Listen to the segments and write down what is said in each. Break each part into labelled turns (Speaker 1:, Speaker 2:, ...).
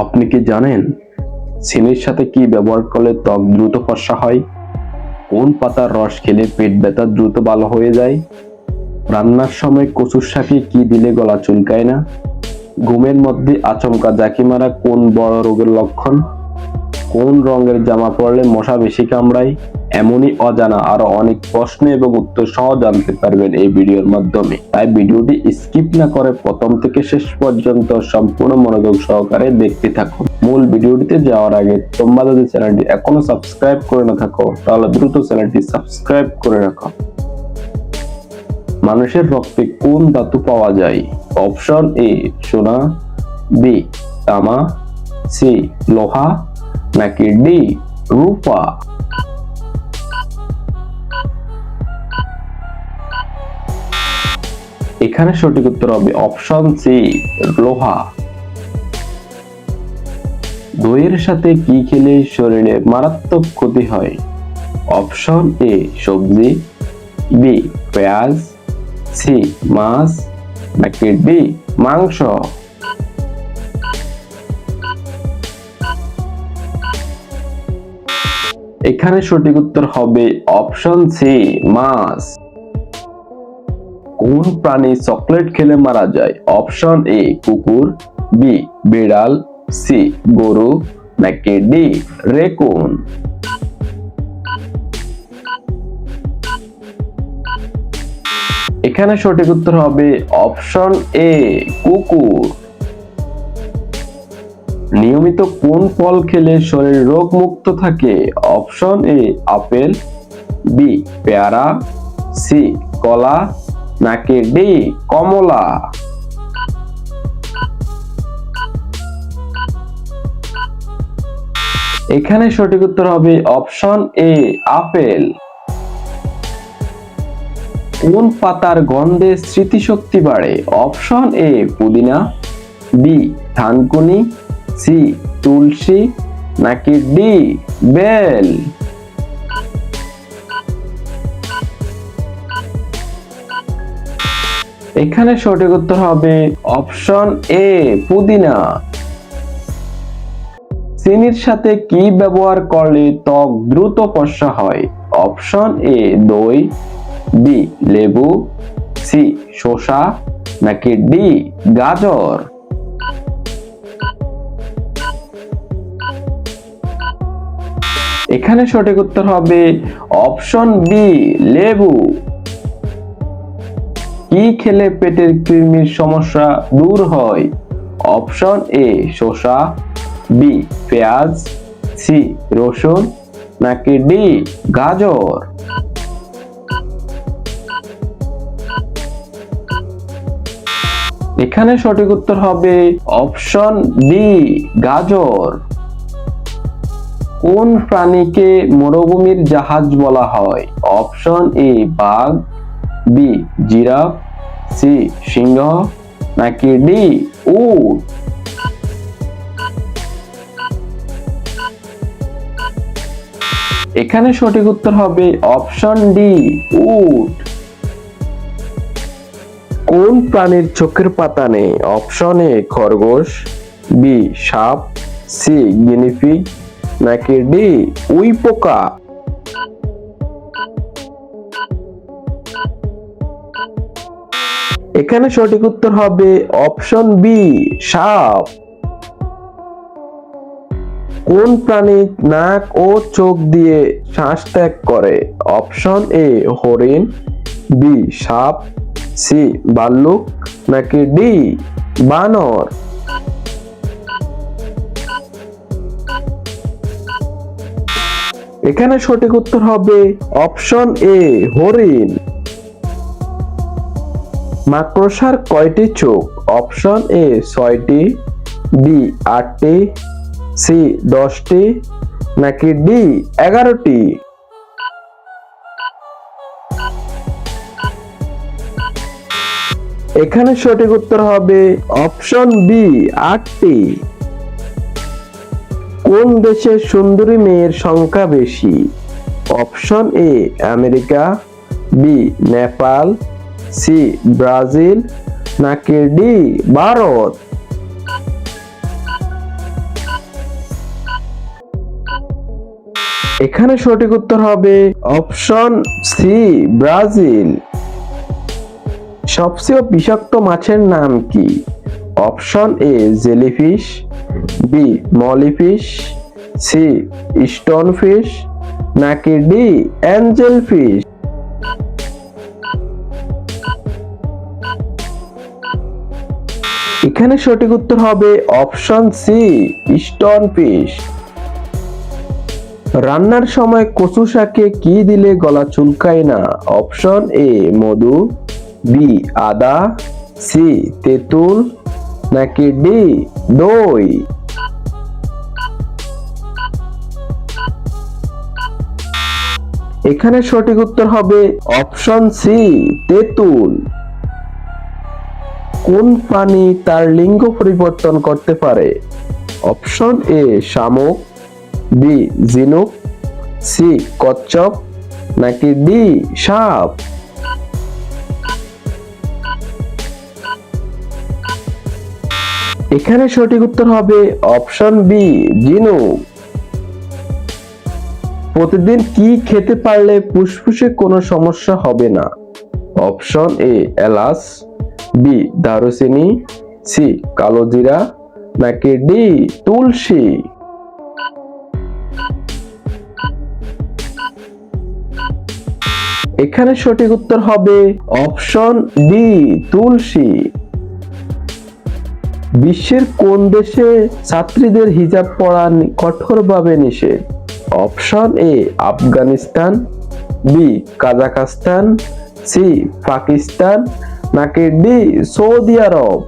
Speaker 1: আপনি কি জানেন চিনির সাথে কি ব্যবহার করলে ত্বক দ্রুত ফর্সা হয়? কোন পাতার রস খেলে পেট ব্যথা দ্রুত ভালো হয়ে যায়? রান্নার সময় কচুর শাকে কি দিলে গলা চুলকায় না? ঘুমের মধ্যে আচমকা জাঁকি মারা কোন বড় রোগের লক্ষণ? কোন রঙের জামা পরলে মশা বেশি কামড়ায়? এমনই অজানা আরো অনেক প্রশ্ন এবং উত্তর সহ জানতে পারবেন এই ভিডিওর মাধ্যমে। তাই ভিডিওটি স্কিপ না করে প্রথম থেকে শেষ পর্যন্ত সম্পূর্ণ মনোযোগ সহকারে দেখতে থাকুন। মূল ভিডিওটিতে যাওয়ার আগে তোমরা যদি চ্যানেলটি এখনো সাবস্ক্রাইব করে না থাকো তাহলে দ্রুত চ্যানেলটি সাবস্ক্রাইব করে রাখো। মানুষের রক্তে কোন ধাতু পাওয়া যায়? অপশন এ সোনা, বি তামা, সি লোহা, নাকি ডি রূপা? এখানে সঠিক উত্তর হবে অপশন সি লোহা। দইয়ের সাথে কি খেলে শরীরে মারাত্মক ক্ষতি হয়? অপশন এ সবজি, বি পেঁয়াজ, সি মাছ, নাকি ডি মাংস? এখানে সঠিক উত্তর হবে অপশন সি মাছ। কোন প্রাণী চকলেট খেলে মারা যায়? অপশন এ কুকুর, বি বিড়াল, সি গরু, নাকি ডি রেকুন? এখানে সঠিক উত্তর হবে অপশন এ কুকুর। নিয়মিত কোন ফল খেলে শরীর রোগ মুক্ত থাকে? অপশন এ আপেল, বি পেয়ারা, সি কলা, নাকি ডি কমলা? এখানে সঠিক উত্তর হবে অপশন এ আপেল। কোন পাতার গন্ধে স্মৃতিশক্তি বাড়ে? অপশন এ পুদিনা, বি থানকুনি, সি তুলসী, নাকি ডি বেল? এখানে সঠিক উত্তর হবে অপশন এ পুদিনা। চিনির সাথে কি ব্যবহার করলে ত্বক দ্রুত ফর্সা হয়? অপশন এ দই, বি লেবু, সি শসা, নাকি ডি গাজর? এখানে সঠিক উত্তর হবে অপশন বি লেবু। কি খেলে পেটের কৃমির সমস্যা দূর হয়? অপশন এ শসা, বি পেঁয়াজ, সি রসুন, নাকি ডি গাজর? এখানে সঠিক উত্তর হবে অপশন বি গাজর। কোন প্রাণীকে মরুভূমির জাহাজ বলা হয়? অপশন এ বাঘ, বি জিরাফ, সি সিংহ, নাকি ডি উট? এখানে সঠিক উত্তর হবে অপশন ডি উট। কোন প্রাণীর চোখের পাতা নেই? অপশন এ খরগোশ, বি সাপ, সি গিনিপিগ, নাকি ডি উই পোকা? এখানে সঠিক উত্তর হবে অপশন বি সাপ। কোন প্রাণী নাক ও চোখ দিয়ে শ্বাস ত্যাগ করে? অপশন এ হরিণ, বি সাপ, সি ভাল্লুক, নাকি ডি বানর? এখানে সঠিক উত্তর হবে অপশন এ হরিণ। মাকড়সার কয়টি চোখ? অপশন এ 6টি, বি 8টি, সি 10টি, নাকি ডি 11টি? এখানে সঠিক উত্তর হবে অপশন বি 8টি। কোন দেশের সুন্দরী মেয়ের সংখ্যা বেশি? Option A America, B Nepal, C Brazil, নাকি ডি ভারত? এখানে সঠিক উত্তর হবে অপশন সি, ব্রাজিল। সবচেয়ে বিষাক্ত মাছের নাম কি? Option A jellyfish, B mollyfish, C stonefish, নাকি ডি অ্যাঞ্জেল ফিশ? এখানে সঠিক উত্তর হবে অপশন সি, স্টোনফিশ। রান্নার সময় কচু শাকে কি দিলে গলা চুলকায় না? অপশন এ মধু, বি আদা, সি তেঁতুল, নাকি ডি দই? এখানে সঠিক উত্তর হবে অপশন সি, তেঁতুল। কোন প্রাণী তার লিঙ্গ পরিবর্তন করতে পারে? অপশন এ শামুক, বি ঝিনুক, সি কচ্ছপ, নাকি ডি সাপ? এখানে সঠিক উত্তর হবে অপশন বি, ঝিনুক। প্রতিদিন কি খেতে পারলে ফুসফুসে কোনো সমস্যা হবে না? অপশন এ এলাচ, বি দারুচিনি, সি কালো জিরা, নাকি ডি তুলসী? এখানে সঠিক উত্তর হবে অপশন ডি, তুলসী। বিশ্বের কোন দেশে ছাত্রীদের হিজাব পরা কঠোরভাবে নিষেধ? Option A Afghanistan, B Kazakhstan, C Pakistan, নাকি ডি সৌদি আরব?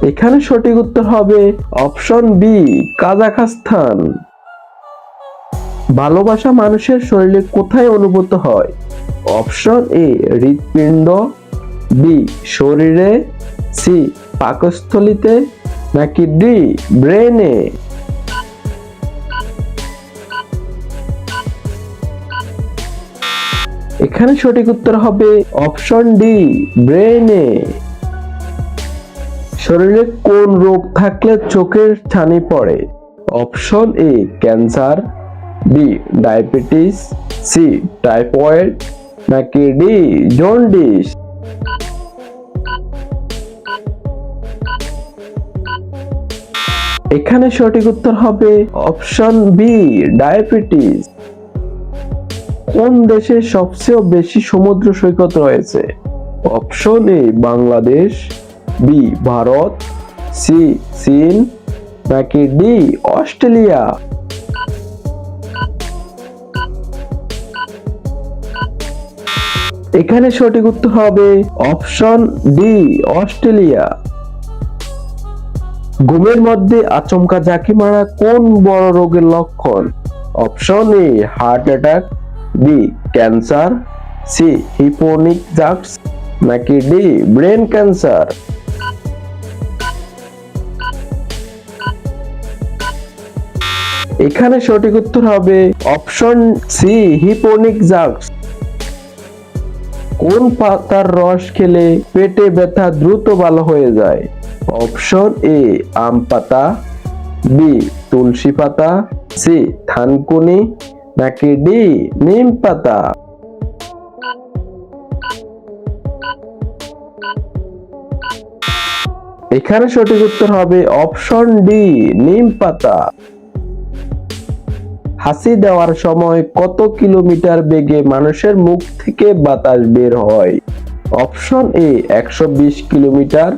Speaker 1: এখানে সঠিক উত্তর হবে অপশন বি, কাজাখস্তান। ভালোবাসা মানুষের শরীরে কোথায় অনুভূত হয়? অপশন এ হৃৎপিণ্ড, বি শরীরে, সি পাকস্থলীতে, নাকি ডি ব্রেনে? এখানে সঠিক উত্তর হবে অপশন ডি, ব্রেনে। শরীরে কোন রোগ থাকলে চোখের ছানি পড়ে? Option A cancer, B diabetes, C typhoid, নাকি ডি জন্ডিস? এখানে সঠিক উত্তর হবে অপশন বি, ডায়াবেটিস। কোন দেশে সবচেয়ে বেশি সমুদ্র সৈকত রয়েছে? Option A Bangladesh, B Bharat, C চীন, নাকি ডি অস্ট্রেলিয়া? এখানে সঠিক উত্তর হবে অপশন ডি, অস্ট্রেলিয়া। ঘুমের মধ্যে আচমকা ঝাঁকি মারা কোন বড় রোগের লক্ষণ? Option A heart attack, B cancer, C হিপোনিক জাক্স, নাকি ডি ব্রেন ক্যান্সার? এখানে সঠিক উত্তর হবে অপশন সি, হিপোনিক জাক্স। কোন পাতার রস খেলে পেটে ব্যথা দ্রুত ভালো হয়ে যায়? অপশন এ আম পাতা, বি তুলসী পাতা, সি থানকুনি, নাকি ডি নিম পাতা? এখানে সঠিক উত্তর হবে অপশন ডি, নিম পাতা। হাসি দেওয়ার সময় কত কিলোমিটার বেগে মানুষের মুখ থেকে বাতাস বের হয়? Option A 120 kilometre,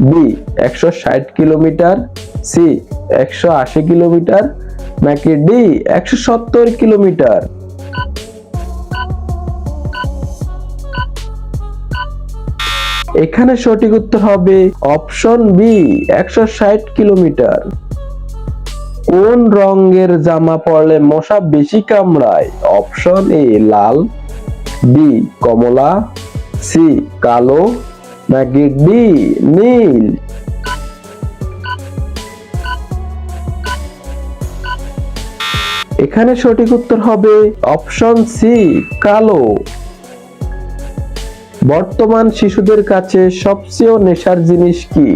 Speaker 1: B 160 kilometre, C 180 kilometre, নাকি ডি 170 কিলোমিটার? এখানে সঠিক উত্তর হবে অপশন বি, 160 কিলোমিটার। কোন রঙের জামা পরলে মশা বেশি কামড়ায়? অপশন এ লাল, বি কমলা, সি কালো, নাকি ডি নীল? এখানে সঠিক উত্তর হবে অপশন সি, কালো। বর্তমান শিশুদের কাছে সবচেয়ে নেশার জিনিস কি?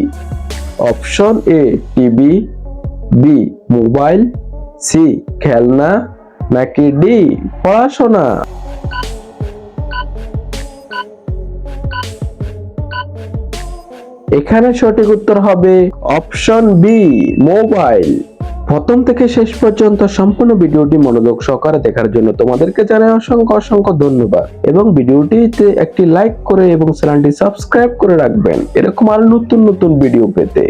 Speaker 1: Option A TV, B mobile, C খেলনা, নাকি ডি পড়াশোনা। এখানে সঠিক উত্তর হবে অপশন বি মোবাইল। প্রথম থেকে শেষ পর্যন্ত সম্পূর্ণ ভিডিওটি মনোযোগ সহকারে দেখার জন্য তোমাদেরকে জানাই অসংখ্য অসংখ্য ধন্যবাদ এবং ভিডিওটিতে একটি লাইক করে এবং চ্যানেলটি সাবস্ক্রাইব করে রাখবেন এরকম আরো নতুন নতুন ভিডিও পেতে।